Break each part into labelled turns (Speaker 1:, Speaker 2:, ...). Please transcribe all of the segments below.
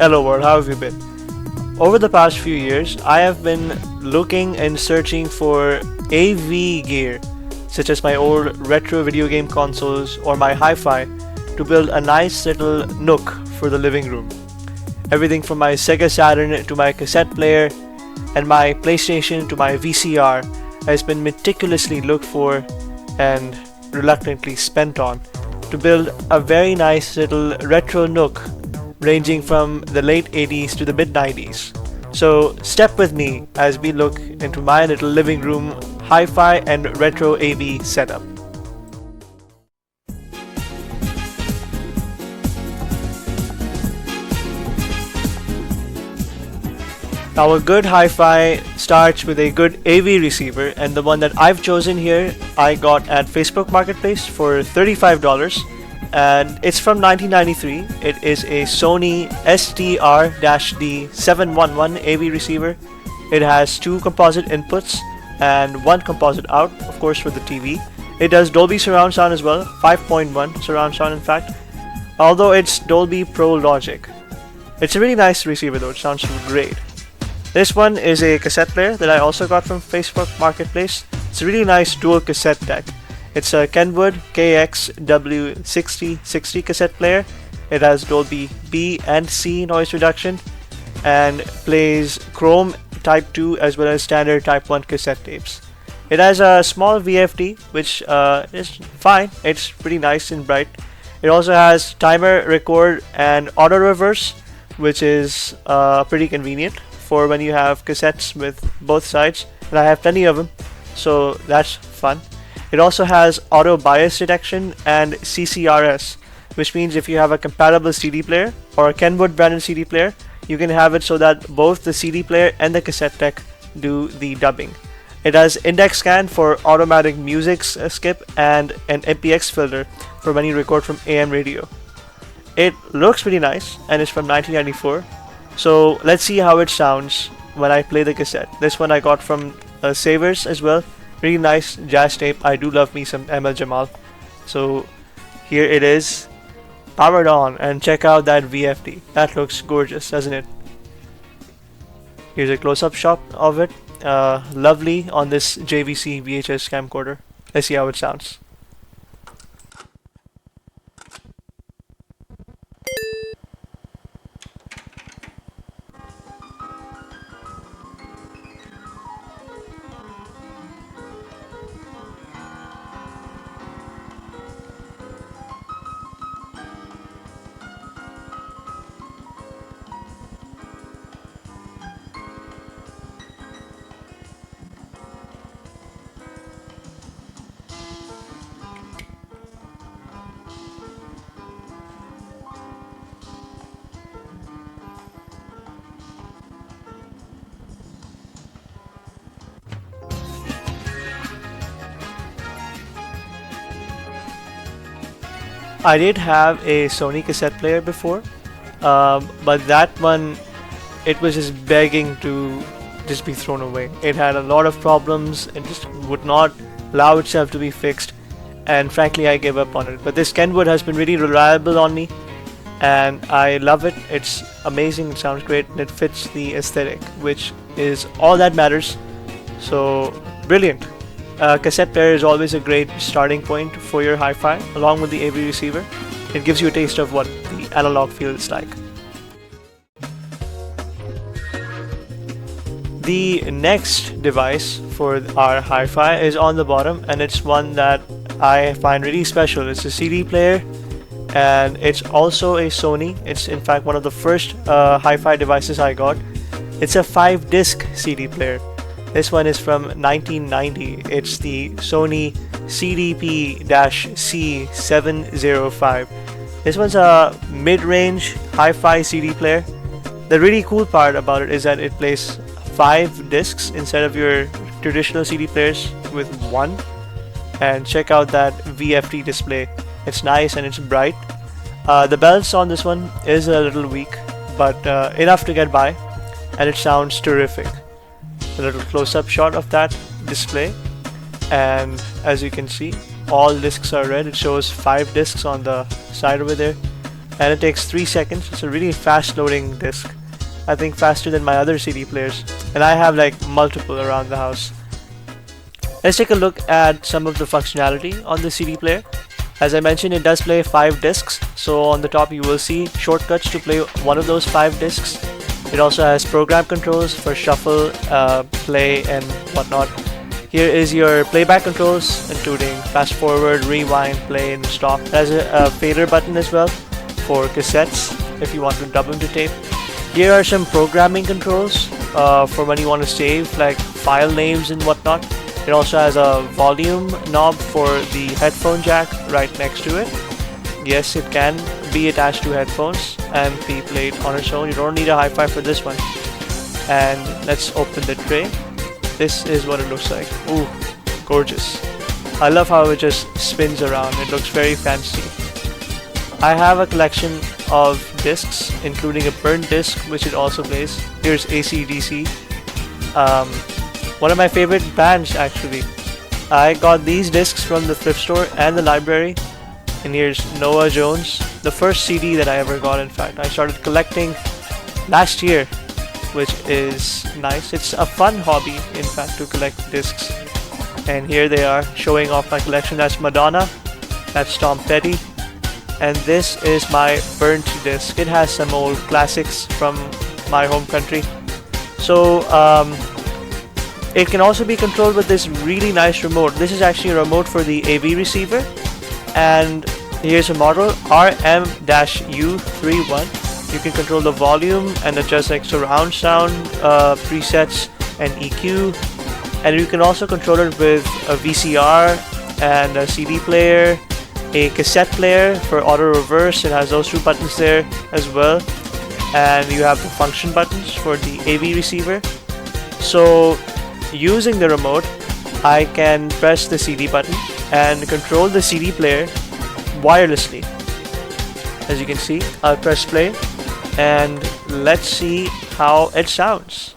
Speaker 1: Hello world, how have you been? Over the past few years, I have been looking and searching for AV gear, such as my old retro video game consoles or my hi-fi, to build a nice little nook for the living room. Everything from my Sega Saturn to my cassette player and my PlayStation to my VCR has been meticulously looked for and reluctantly spent on to build a very nice little retro nook ranging from the late 80s to the mid 90s. So step with me as we look into my little living room hi-fi and retro AV setup. Now a good hi-fi starts with a good AV receiver, and the one that I've chosen here I got at Facebook Marketplace for $35, and it's from 1993. It is a Sony STR-D711 AV receiver. It has two composite inputs and one composite out, of course, for the TV. It does Dolby surround sound as well, 5.1 surround sound in fact, although it's Dolby Pro Logic. It's a really nice receiver though, it sounds great. This one is a cassette player that I also got from Facebook Marketplace. It's a really nice dual cassette deck. It's a Kenwood KXW6060 cassette player. It has Dolby B and C noise reduction and plays Chrome Type 2 as well as standard Type 1 cassette tapes. It has a small VFD, which is fine. It's pretty nice and bright. It also has timer, record, and auto reverse, which is pretty convenient for when you have cassettes with both sides, and I have plenty of them, so that's fun. It also has auto bias detection and CCRS, which means if you have a compatible CD player or a Kenwood branded CD player, you can have it so that both the CD player and the cassette deck do the dubbing. It has index scan for automatic music skip and an MPX filter for when you record from AM radio. It looks pretty nice and it's from 1994. So let's see how it sounds when I play the cassette. This one I got from Savers as well. Really nice jazz tape. I do love me some ML Jamal. So here it is, powered on, and check out that VFD. That looks gorgeous, doesn't it? Here's a close-up shot of it. Lovely on this JVC VHS camcorder. Let's see how it sounds. I did have a Sony cassette player before, but that one, it was just begging to just be thrown away. It had a lot of problems and just would not allow itself to be fixed, and frankly I gave up on it. But this Kenwood has been really reliable on me and I love it. It's amazing, it sounds great, and it fits the aesthetic, which is all that matters. So brilliant. Cassette player is always a great starting point for your hi-fi along with the AV receiver. It gives you a taste of what the analog feels like. The next device for our hi-fi is on the bottom, and it's one that I find really special. It's a CD player and it's also a Sony. It's in fact one of the first hi-fi devices I got. It's a 5-disc CD player. This one is from 1990. It's the Sony CDP-C705. This one's a mid-range hi-fi CD player. The really cool part about it is that it plays 5 discs instead of your traditional CD players with 1. And check out that VFD display. It's nice and it's bright. The bells on this one is a little weak, but enough to get by, and it sounds terrific. A little close-up shot of that display, and as you can see, all discs are red. It shows 5 discs on the side over there. and it takes 3 seconds. It's a really fast loading disc. I think faster than my other CD players, and I have like multiple around the house. Let's take a look at some of the functionality on the CD player. As I mentioned, it does play 5 discs, so on the top you will see shortcuts to play one of those 5 discs. It also has program controls for shuffle, play, and whatnot. Here is your playback controls, including fast forward, rewind, play, and stop. It has a fader button as well for cassettes if you want to dub them to tape. Here are some programming controls for when you want to save, like file names and whatnot. It also has a volume knob for the headphone jack right next to it. Yes, it can be attached to headphones and be played on its own. You don't need a hi-fi for this one. And let's open the tray. This is what it looks like. Ooh, gorgeous. I love how it just spins around. It looks very fancy. I have a collection of discs, including a burnt disc, which it also plays. Here's AC/DC. One of my favorite bands, actually. I got these discs from the thrift store and the library. And here's Noah Jones, the first CD that I ever got, in fact. I started collecting last year, which is nice. It's a fun hobby, in fact, to collect discs. And here they are, showing off my collection. That's Madonna, that's Tom Petty, and this is my burnt disc. It has some old classics from my home country. So it can also be controlled with this really nice remote. This is actually a remote for the AV receiver, and here's a model RM-U31. You can control the volume and adjust like surround sound presets and EQ, and you can also control it with a VCR and a CD player, a cassette player for auto reverse. It has those 2 buttons there as well, and you have the function buttons for the AV receiver. So using the remote, I can press the CD button and control the CD player wirelessly. As you can see, I'll press play and let's see how it sounds.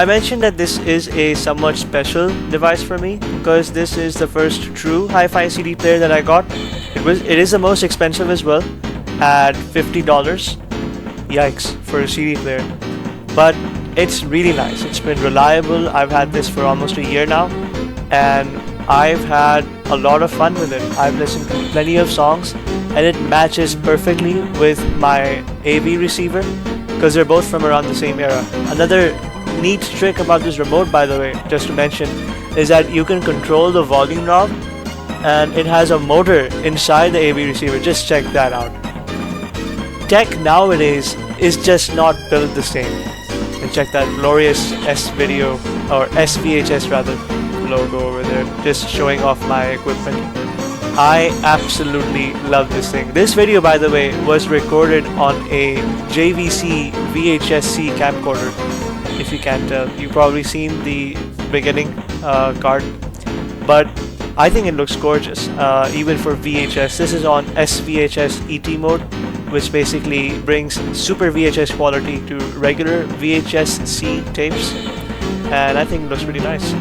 Speaker 1: I mentioned that this is a somewhat special device for me because this is the first true hi-fi CD player that I got. It is the most expensive as well, at $50. Yikes, for a CD player. But it's really nice. It's been reliable. I've had this for almost a year now, and I've had a lot of fun with it. I've listened to plenty of songs, and it matches perfectly with my AV receiver because they're both from around the same era. Another neat trick about this remote, by the way, just to mention, is that you can control the volume knob, and it has a motor inside the AV receiver. Just check that out. Tech nowadays is just not built the same. And check that glorious S-video, or SVHS rather, logo over there, just showing off my equipment. I absolutely love this thing. This video, by the way, was recorded on a JVC VHS-C camcorder. If you can't tell, you've probably seen the beginning card, but I think it looks gorgeous, even for VHS. This is on SVHS ET mode, which basically brings super VHS quality to regular VHS-C tapes, and I think it looks pretty nice.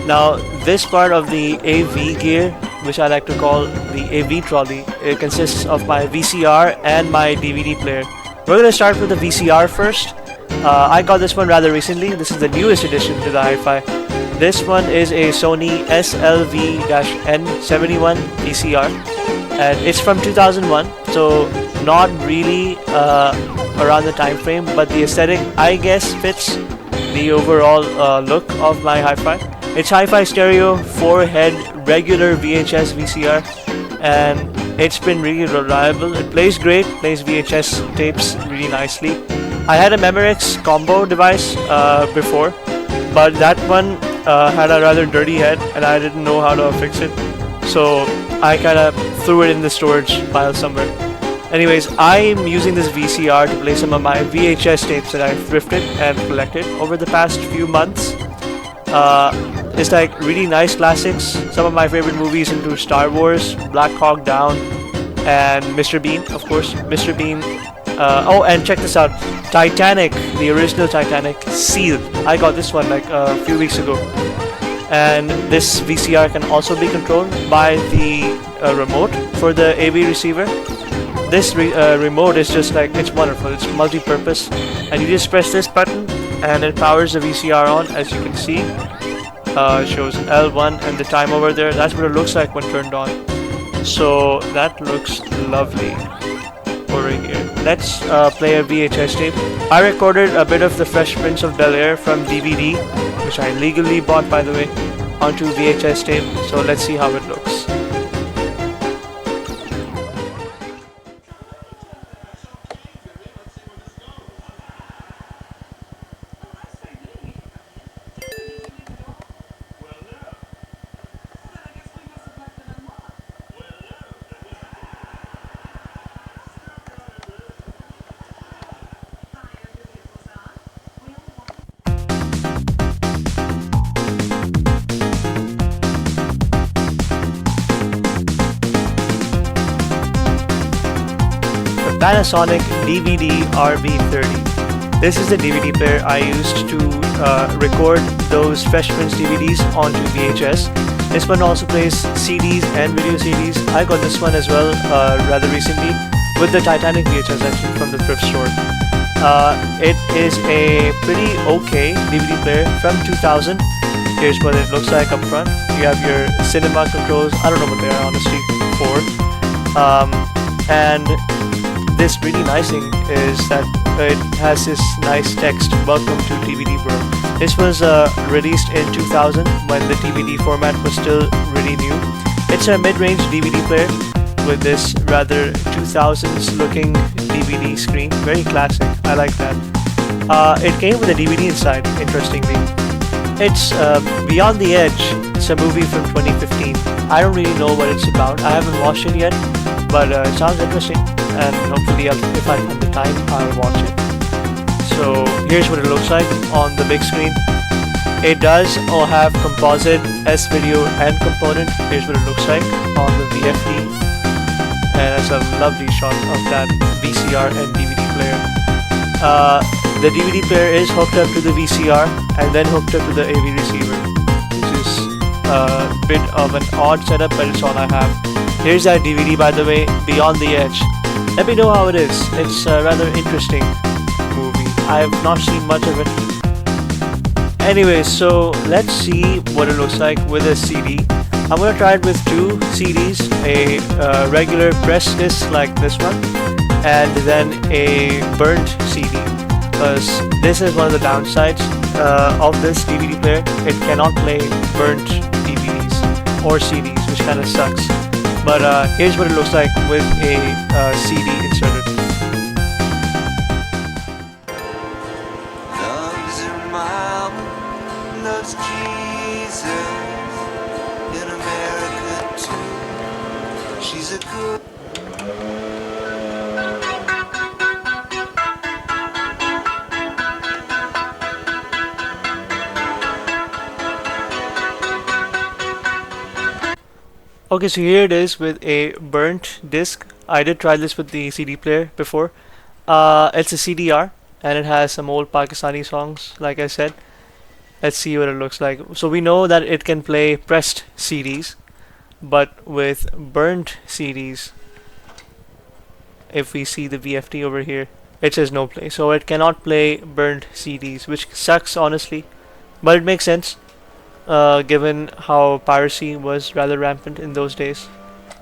Speaker 1: Now, this part of the AV gear, which I like to call the AV trolley, it consists of my VCR and my DVD player. We're going to start with the VCR first. I got this one rather recently. This is the newest addition to the hi-fi. This one is a Sony SLV-N71 VCR, and it's from 2001, so not really around the time frame, but the aesthetic, I guess, fits the overall look of my hi-fi. It's hi-fi stereo, 4-head, regular VHS VCR, and it's been really reliable. It plays great, plays VHS tapes really nicely. I had a Memorex combo device before, but that one had a rather dirty head and I didn't know how to fix it, so I kind of threw it in the storage pile somewhere. Anyways, I'm using this VCR to play some of my VHS tapes that I've thrifted and collected over the past few months. It's like really nice classics. Some of my favorite movies include Star Wars, Black Hawk Down, and Mr. Bean, of course. Mr. Bean. Oh, and check this out. Titanic, the original Titanic, sealed. I got this one like a few weeks ago. And this VCR can also be controlled by the remote for the AV receiver. This remote is just like, it's wonderful. It's multi-purpose, and you just press this button and it powers the VCR on, as you can see. It shows L1 and the time over there. That's what it looks like when turned on. So that looks lovely over here. Let's play a VHS tape. I recorded a bit of the Fresh Prince of Bel-Air from DVD, which I legally bought, by the way, onto VHS tape. So let's see how it looks. Panasonic DVD RV30. This is the DVD player I used to record those Fresh Prince DVDs onto VHS. This one also plays CDs and video CDs. I got this one as well rather recently with the Titanic VHS actually from the thrift store. It is a pretty okay DVD player from 2000. Here's what it looks like up front. You have your cinema controls. I don't know what they are honestly for. And this really nice thing is that it has this nice text, "Welcome to DVD World." This was released in 2000 when the DVD format was still really new. It's a mid-range DVD player with this rather 2000s looking DVD screen. Very classic, I like that. It came with a DVD inside, interestingly. It's Beyond the Edge. It's a movie from 2015. I don't really know what it's about. I haven't watched it yet, but it sounds interesting. And hopefully if I have the time, I'll watch it. So here's what it looks like on the big screen. It does all have composite, S-video and component. Here's what it looks like on the VFD. And it's a lovely shot of that VCR and DVD player. The DVD player is hooked up to the VCR and then hooked up to the AV receiver, which is a bit of an odd setup, but it's all I have. Here's that DVD, by the way, Beyond the Edge. Let me know how it is. It's a rather interesting movie. I have not seen much of it. Anyway, so let's see what it looks like with a CD. I'm gonna try it with two CDs, a regular press disc like this one, and then a burnt CD. Because this is one of the downsides of this DVD player. It cannot play burnt DVDs or CDs, which kind of sucks. But here's what it looks like with a CD inserted.
Speaker 2: Loves her mama, loves Jesus, in America too. She's a good.
Speaker 1: Okay, so here it is with a burnt disc. I did try this with the CD player before. It's a CDR and it has some old Pakistani songs, like I said. Let's see what it looks like. So we know that it can play pressed CDs, but with burnt CDs, if we see the VFD over here, it says no play. So it cannot play burnt CDs, which sucks honestly, but it makes sense. Given how piracy was rather rampant in those days,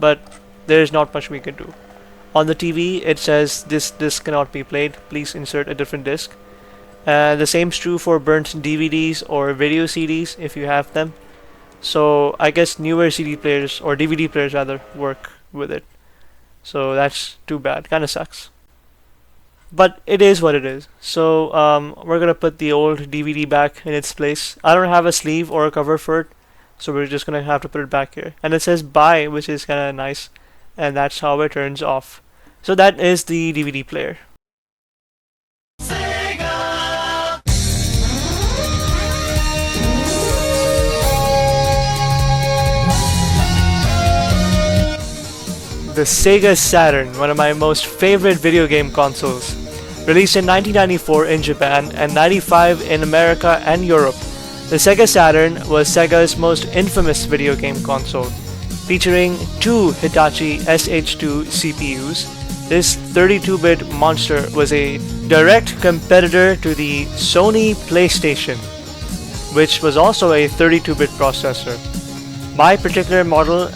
Speaker 1: but there's not much we can do. On the TV it says this disc cannot be played, please insert a different disc. The same is true for burnt DVDs or video CDs if you have them. So I guess newer CD players or DVD players rather work with it. So that's too bad, kinda sucks. But it is what it is. So we're gonna put the old DVD back in its place. I don't have a sleeve or a cover for it, so we're just gonna have to put it back here. And it says bye, which is kinda nice, and that's how it turns off. So that is the DVD player. The Sega Saturn, one of my most favorite video game consoles. Released in 1994 in Japan and 95 in America and Europe, the Sega Saturn was Sega's most infamous video game console. Featuring two Hitachi SH2 CPUs, this 32-bit monster was a direct competitor to the Sony PlayStation, which was also a 32-bit processor. My particular model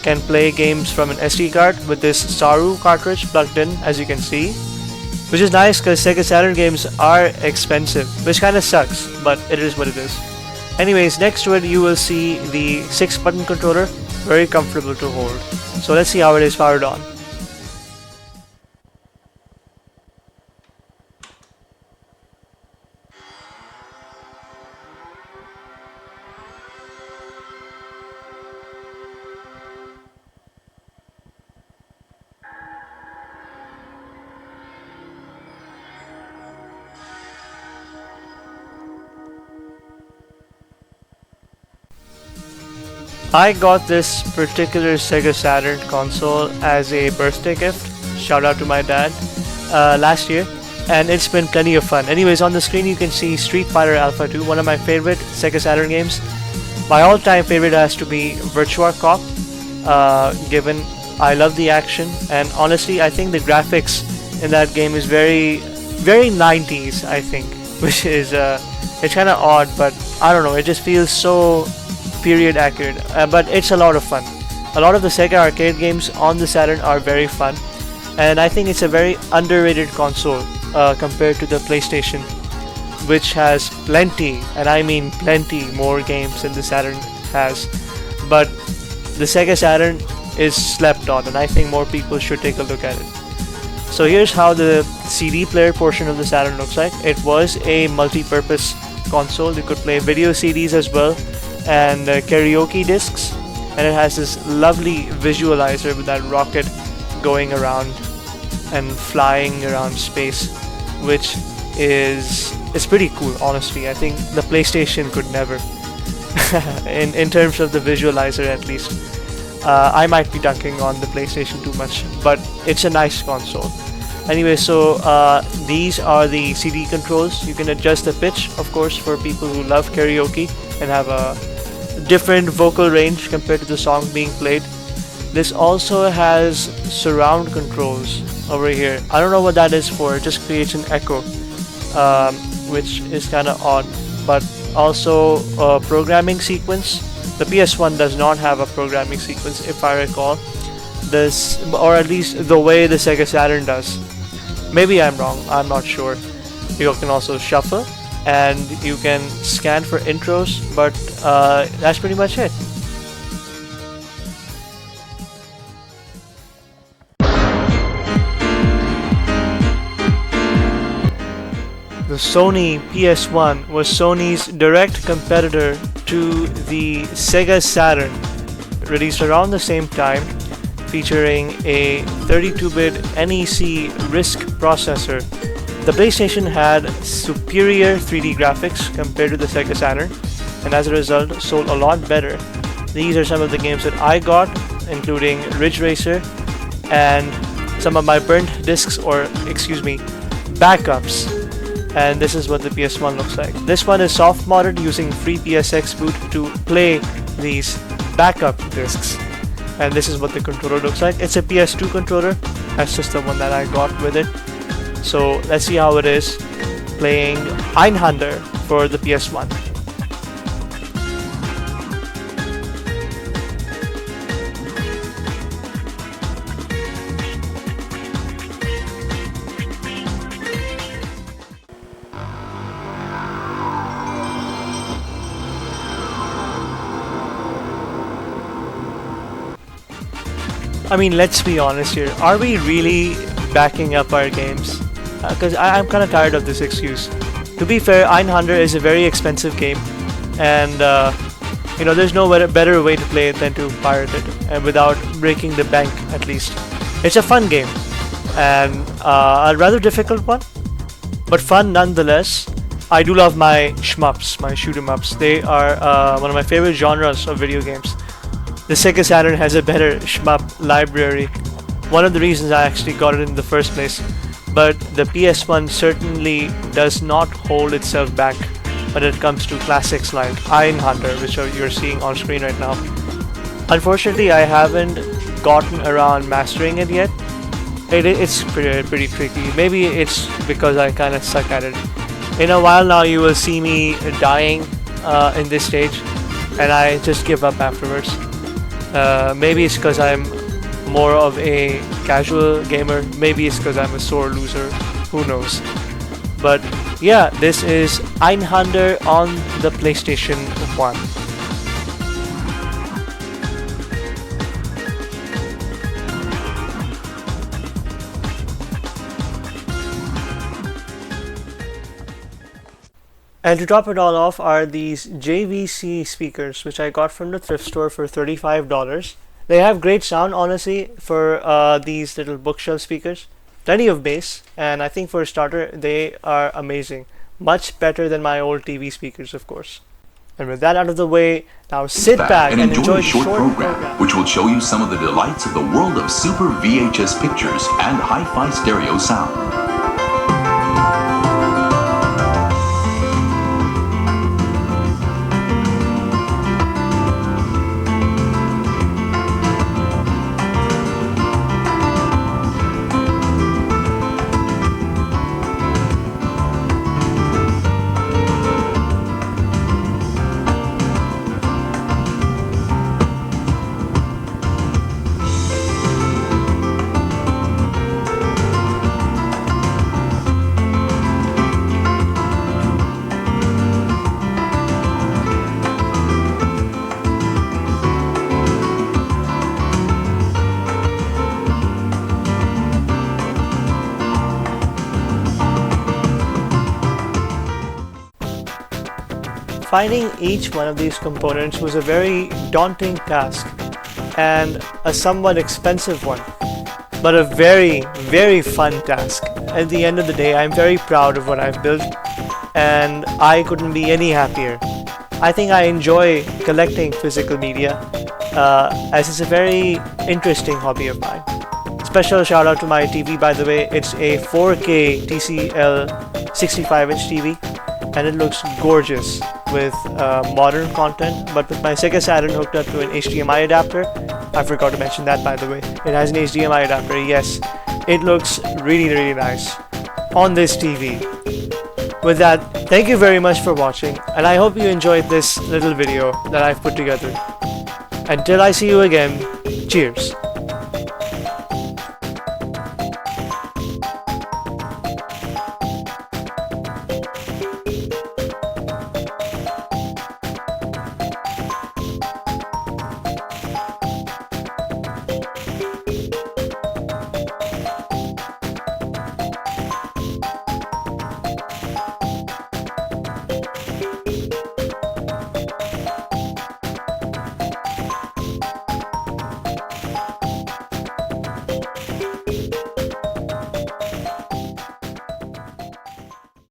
Speaker 1: can play games from an SD card with this Saru cartridge plugged in, as you can see, which is nice because Sega Saturn games are expensive, which kind of sucks, but it is what it is. Anyways, next to it you will see the 6-button controller, very comfortable to hold. So let's see how it is powered on. I got this particular Sega Saturn console as a birthday gift, shout out to my dad, last year, and it's been plenty of fun. Anyways, on the screen you can see Street Fighter Alpha 2, one of my favorite Sega Saturn games. My all-time favorite has to be Virtua Cop, given I love the action, and honestly I think the graphics in that game is very 90s, I think, which is it's kind of odd, but I don't know, it just feels so period accurate, but it's a lot of fun. A lot of the Sega arcade games on the Saturn are very fun, and I think it's a very underrated console compared to the PlayStation, which has plenty, and I mean plenty, more games than the Saturn has. But the Sega Saturn is slept on, and I think more people should take a look at it. So here's how the CD player portion of the Saturn looks like. It was a multi-purpose console. You could play video CDs as well, and karaoke discs, and it has this lovely visualizer with that rocket going around and flying around space, which is pretty cool, honestly. I think the PlayStation could never in terms of the visualizer, at least. I might be dunking on the PlayStation too much, but it's a nice console. Anyway, so these are the CD controls. You can adjust the pitch, of course, for people who love karaoke and have a different vocal range compared to the song being played. This also has surround controls over here. I don't know what that is for. It just creates an echo, which is kind of odd. But also programming sequence. The PS1 does not have a programming sequence, if I recall. This, or at least the way the Sega Saturn does. Maybe I'm wrong. I'm not sure. You can also shuffle, and you can scan for intros, but that's pretty much it. The Sony PS1 was Sony's direct competitor to the Sega Saturn, released around the same time, featuring a 32-bit NEC RISC processor. The PlayStation had superior 3D graphics compared to the Sega Saturn, and as a result sold a lot better. These are some of the games that I got, including Ridge Racer and some of my burnt discs, or excuse me, backups. And this is what the PS1 looks like. This one is soft modded using FreePSX boot to play these backup discs. And this is what the controller looks like. It's a PS2 controller. That's just the one that I got with it. So let's see how it is playing Einhander for the PS1. I mean, let's be honest here. Are we really backing up our games? Because I'm kind of tired of this excuse. To be fair, Einhander is a very expensive game, and you know, there's no better way to play it than to pirate it, and without breaking the bank, at least. It's a fun game, and a rather difficult one, but fun nonetheless. I do love my shmups, my shoot 'em ups. They are one of my favorite genres of video games. The Sega Saturn has a better shmup library. One of the reasons I actually got it in the first place. But the PS1 certainly does not hold itself back when it comes to classics like Iron Hunter, which you're seeing on screen right now. Unfortunately, I haven't gotten around mastering it yet. It's pretty tricky. Maybe it's because I kind of suck at it. In a while now, you will see me dying in this stage, and I just give up afterwards. Maybe it's because I'm more of a casual gamer. Maybe it's because I'm a sore loser. Who knows? But yeah, this is Ein Hunter on the PlayStation 1. And to top it all off are these JVC speakers, which I got from the thrift store for $35. They have great sound, honestly, for these little bookshelf speakers. Plenty of bass, and I think for a starter, they are amazing. Much better than my old TV speakers, of course. And with that out of the way, now sit back and enjoy
Speaker 3: a short program, which will show you some of the delights of the world of Super VHS pictures and hi-fi stereo sound.
Speaker 1: Finding each one of these components was a very daunting task and a somewhat expensive one, but a very, very fun task. At the end of the day, I'm very proud of what I've built, and I couldn't be any happier. I think I enjoy collecting physical media, as it's a very interesting hobby of mine. Special shout out to my TV, by the way. It's a 4K TCL 65-inch TV, and it looks gorgeous with modern content. But with my Sega Saturn hooked up to an HDMI adapter, I forgot to mention that, by the way. It has an HDMI adapter, yes. It looks really, really nice on this TV. With that, thank you very much for watching, and I hope you enjoyed this little video that I've put together. Until I see you again, cheers.